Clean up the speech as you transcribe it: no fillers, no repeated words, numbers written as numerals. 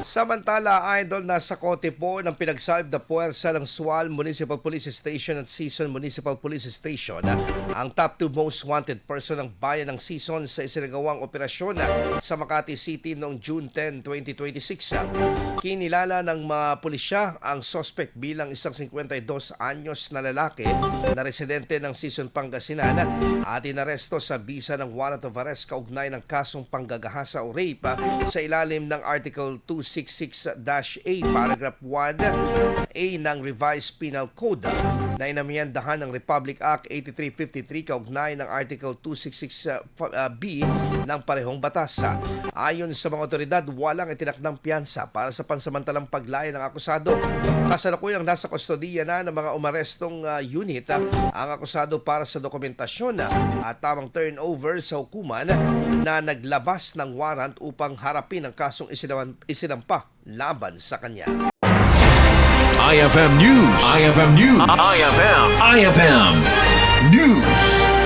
Samantala, idol, nasa kote po ng pinagsalib na puwersa ng Sual Municipal Police Station at Sison Municipal Police Station ang top 2 most wanted person ng bayan ng Sison sa isinagawang operasyon sa Makati City noong June 10, 2026. Kinilala ng mga pulisya ang suspect bilang isang 52 anyos na lalaki na residente ng Sison, Pangasinan at inaresto sa bisa ng warrant of arrest kaugnay ng kasong panggagahasa o rape sa ilalim ng Article 266-A, Paragraph 1A ng Revised Penal Code na inamyandahan ng Republic Act 8353 kaugnay ng Article 266B ng parehong batas. Ayon sa mga otoridad, walang itinakdang piyansa para sa pansamantalang paglaya ng akusado. Kasalukuyang nasa kustodiya na ng mga umarestong unit ang akusado para sa dokumentasyon at tamang turnover sa hukuman na naglabas ng warrant upang harapin ang kasong isinampa laban sa kanya. IFM News. IFM News. IFM News.